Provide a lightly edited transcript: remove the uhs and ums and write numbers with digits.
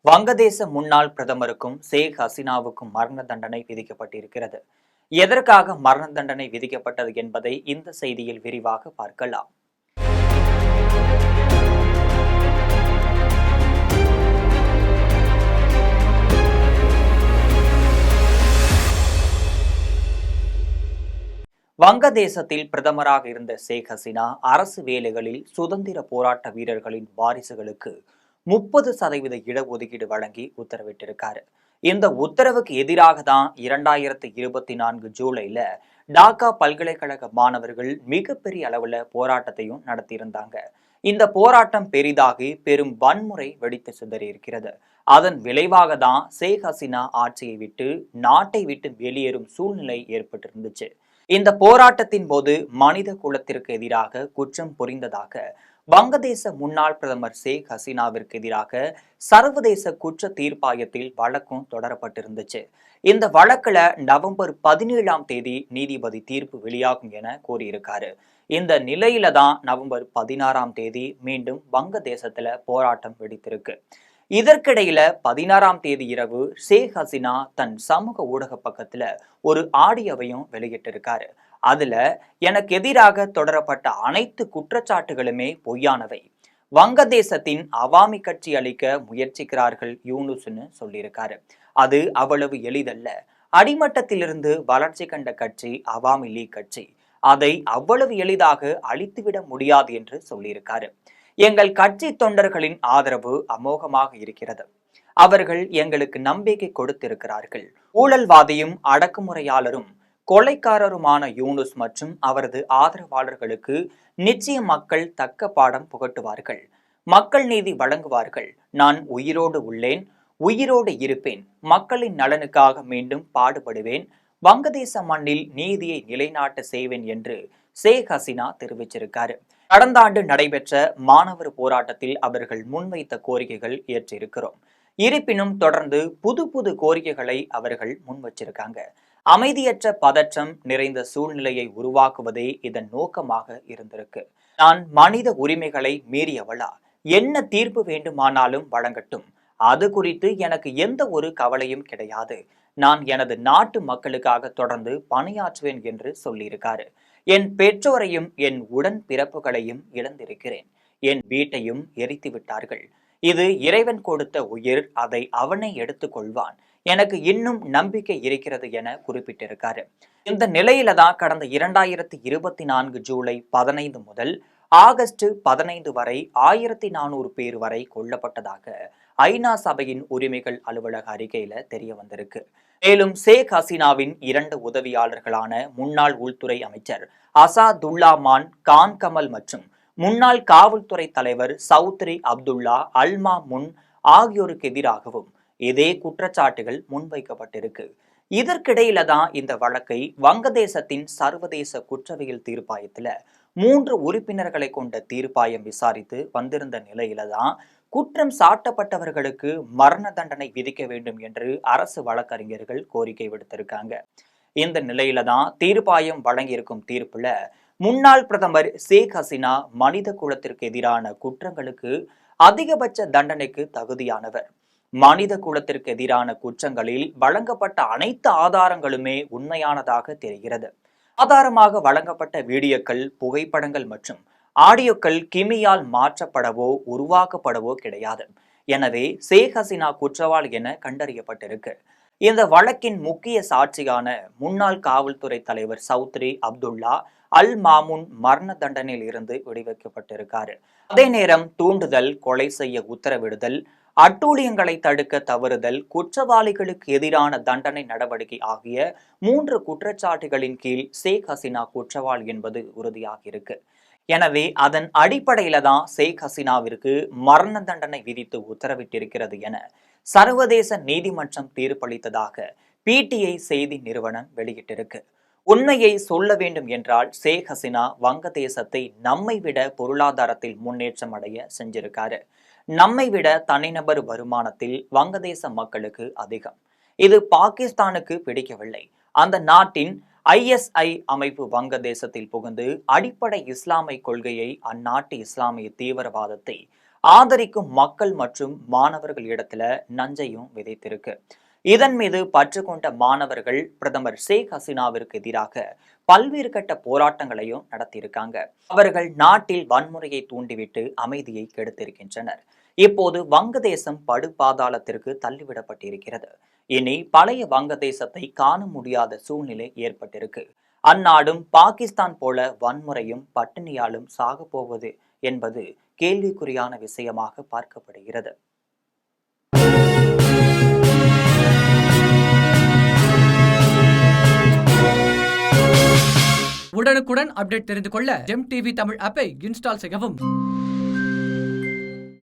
வங்கதேச முன்னாள் பிரதமருக்கும் ஷேக் ஹசீனாவுக்கும் மரண தண்டனை விதிக்கப்பட்டிருக்கிறது. எதற்காக மரண தண்டனை விதிக்கப்பட்டது என்பதை இந்த செய்தியில் விரிவாக பார்க்கலாம். வங்கதேசத்தில் பிரதமராக இருந்த ஷேக் ஹசீனா அரசு வேலைகளில் சுதந்திர போராட்ட வீரர்களின் வாரிசுகளுக்கு 30% இடஒதுக்கீடு வழங்கி உத்தரவிட்டிருக்காரு. இந்த உத்தரவுக்கு எதிராக தான் 2024 ஜூலைல டாக்கா பல்கலைக்கழக மாணவர்கள் மிகப்பெரிய அளவுல போராட்டத்தையும் நடத்தியிருந்தாங்க. இந்த போராட்டம் பெரிதாகி பெரும் வன்முறை வெடித்து சிதறி இருக்கிறது. அதன் விளைவாக தான் ஷேக் ஹசீனா ஆட்சியை விட்டு நாட்டை விட்டு வெளியேறும் சூழ்நிலை ஏற்பட்டிருந்துச்சு. இந்த போராட்டத்தின் போது மனித குலத்திற்கு எதிராக குற்றம் புரிந்ததாக வங்கதேச முன்னாள் பிரதமர் ஷேக் ஹசீனாவிற்கு எதிராக சர்வதேச குற்ற தீர்ப்பாயத்தில் வழக்கும் தொடரப்பட்டிருந்துச்சு. இந்த வழக்குல நவம்பர் 17ஆம் தேதி நீதிபதி தீர்ப்பு வெளியாகும் என கூறியிருக்காரு. இந்த நிலையில தான் நவம்பர் 16ஆம் தேதி மீண்டும் வங்கதேசத்துல போராட்டம் வெடித்திருக்கு. இதற்கிடையில 16ஆம் தேதி இரவு ஷேக் ஹசீனா தன் சமூக ஊடக பக்கத்துல ஒரு ஆடியோவையும் வெளியிட்டிருக்காரு. அதுல எனக்கு எதிராக தொடரப்பட்ட அனைத்து குற்றச்சாட்டுகளுமே பொய்யானவை. வங்கதேசத்தின் அவாமி கட்சி அளிக்க முயற்சிக்கிறார்கள் யூனுஸ்னு சொல்லியிருக்காரு. அது அவ்வளவு எளிதல்ல. அடிமட்டத்திலிருந்து வளர்ச்சி கண்ட கட்சி அவாமி லீக் கட்சி. அதை அவ்வளவு எளிதாக அழித்துவிட முடியாது என்று சொல்லியிருக்காரு. எங்கள் கட்சி தொண்டர்களின் ஆதரவு அமோகமாக இருக்கிறது. அவர்கள் எங்களுக்கு நம்பிக்கை கொடுத்திருக்கிறார்கள். ஊழல்வாதியும் அடக்குமுறையாளரும் கொலைக்காரருமான யூனுஸ் மற்றும் அவரது ஆதரவாளர்களுக்கு நிச்சயம் மக்கள் தக்க பாடம் புகட்டுவார்கள். மக்கள் நீதி வழங்குவார்கள். நான் உயிரோடு உள்ளேன், உயிரோடு இருப்பேன். மக்களின் நலனுக்காக மீண்டும் பாடுபடுவேன். வங்கதேச மண்ணில் நீதியை நிலைநாட்ட செய்வேன் என்று ஷேக் ஹசீனா தெரிவிச்சிருக்காரு. கடந்த ஆண்டு நடைபெற்ற மாணவர் போராட்டத்தில் அவர்கள் முன்வைத்த கோரிக்கைகள் ஏற்றிருக்கிறோம். இருப்பினும் தொடர்ந்து புது கோரிக்கைகளை அவர்கள் முன்வச்சிருக்காங்க. அமைதியற்ற பதற்றம் நிறைந்த சூழ்நிலையை உருவாக்குவதே இதன் நோக்கமாக இருந்திருக்கு. நான் மனித உரிமைகளை மீறியவளா? என்ன தீர்ப்பு வேண்டுமானாலும் வழங்கட்டும். அது குறித்து எனக்கு எந்த ஒரு கவலையும் கிடையாது. நான் எனது நாட்டு மக்களுக்காக தொடர்ந்து பணியாற்றுவேன் என்று சொல்லியிருக்காரு. என் பெற்றோரையும் என் உடன் பிறப்புகளையும் இழந்திருக்கிறேன். என் வீட்டையும் எரித்து விட்டார்கள். இது இறைவன் கொடுத்த உயிர், அதை அவனே எடுத்துக் கொள்வான். எனக்கு இன்னும் நம்பிக்கை இருக்கிறது என குறிப்பிட்டிருக்காரு. இந்த நிலையில தான் கடந்த 2024 ஜூலை 15 முதல் ஆகஸ்ட் 15 வரை 1400 பேர் வரை கொல்லப்பட்டதாக ஐநா சபையின் உரிமைகள் அலுவலக அறிக்கையில தெரிய வந்திருக்கு. மேலும் ஷேக் ஹசீனாவின் 2 உதவியாளர்களான முன்னாள் உள்துறை அமைச்சர் அசாதுல்லா மான் கான் கமல் மற்றும் முன்னாள் காவல்துறை தலைவர் சௌத்ரி அப்துல்லா அல் மாமுன் ஆகியோருக்கு எதிராகவும் இதே குற்றச்சாட்டுகள் முன்வைக்கப்பட்டிருக்கு. இதற்கிடையில தான் இந்த வழக்கை வங்கதேசத்தின் சர்வதேச குற்றவியல் தீர்ப்பாயத்துல 3 உறுப்பினர்களை கொண்ட தீர்ப்பாயம் விசாரித்து வந்திருந்த நிலையில தான் குற்றம் சாட்டப்பட்டவர்களுக்கு மரண தண்டனை விதிக்க வேண்டும் என்று அரசு வழக்கறிஞர்கள் கோரிக்கை விடுத்திருக்காங்க. இந்த நிலையில தான் தீர்ப்பாயம் வழங்கியிருக்கும் தீர்ப்புல முன்னாள் பிரதமர் ஷேக் ஹசீனா மனித குலத்திற்கு எதிரான குற்றங்களுக்கு அதிகபட்ச தண்டனைக்கு தகுதியானவர். மனித குலத்திற்கு எதிரான குற்றங்களில் வழங்கப்பட்ட அனைத்து ஆதாரங்களுமே உண்மையானதாக தெரிகிறது. ஆதாரமாக வழங்கப்பட்ட வீடியோக்கள், புகைப்படங்கள் மற்றும் ஆடியோக்கள் கிமியால் மாற்றப்படவோ உருவாக்கப்படவோ கிடையாது. எனவே ஷேக் ஹசீனா குற்றவாளி என கண்டறியப்பட்டிருக்கு. இந்த வழக்கின் முக்கிய சாட்சியான முன்னாள் காவல்துறை தலைவர் சௌத்ரி அப்துல்லா அல் மாமுன் மரண தண்டனையில் இருந்து விடுவிக்கப்பட்டிருக்காரு. அதே நேரம் தூண்டுதல், கொலை செய்ய உத்தரவிடுதல், அட்டூழியங்களை தடுக்க தவறுதல், குற்றவாளிகளுக்கு எதிரான தண்டனை நடவடிக்கை ஆகிய 3 குற்றச்சாட்டுகளின் கீழ் ஷேக் ஹசீனா குற்றவாளி என்பது உறுதியாகியிருக்கு. எனவே அதன் அடிப்படையில தான் ஷேக் ஹசீனாவிற்கு மரண தண்டனை விதித்து உத்தரவிட்டிருக்கிறது என சர்வதேச நீதிமன்றம் தீர்ப்பளித்ததாக பிடிஐ செய்தி நிறுவனம் வெளியிட்டிருக்கு. உண்மையை சொல்ல வேண்டும் என்றால் ஷேக் ஹசீனா வங்கதேசத்தை நம்மை விட பொருளாதாரத்தில் முன்னேற்றம் அடைய செஞ்சிருக்காரு. நம்மை விட தனிநபர் வருமானத்தில் வங்கதேச மக்களுக்கு அதிகம். இது பாகிஸ்தானுக்கு பிடிக்கவில்லை. அந்த நாட்டின் ISI அமைப்பு வங்கதேசத்தில் புகுந்து அடிப்படை இஸ்லாமிய கொள்கையை, அந்நாட்டு இஸ்லாமிய தீவிரவாதத்தை ஆதரிக்கும் மக்கள் மற்றும் மாணவர்கள் இடத்துல நஞ்சையும் விதைத்திருக்கு. இதன் மீது பற்று கொண்ட மாணவர்கள் பிரதமர் ஷேக் ஹசீனாவிற்கு எதிராக பல்வேறு கட்ட போராட்டங்களையும் நடத்தியிருக்காங்க. அவர்கள் நாட்டில் வன்முறையை தூண்டிவிட்டு அமைதியை கெடுத்திருக்கின்றனர். இப்போது வங்கதேசம் படுபாதாளத்திற்கு தள்ளிவிடப்பட்டிருக்கிறது. இனி பழைய வங்கதேசத்தை காண முடியாத சூழ்நிலை ஏற்பட்டிருக்கு. அந்நாடும் பாகிஸ்தான் போல வன்முறையும் பட்டினியாலும் சாகப் போவது என்பது கேள்விக்குறியான விஷயமாக பார்க்கப்படுகிறது. உடனுக்குடன் அப்டேட் தெரிந்து கொள்ள ஜெம் டிவி தமிழ் ஆப்பை இன்ஸ்டால் செய்யவும்.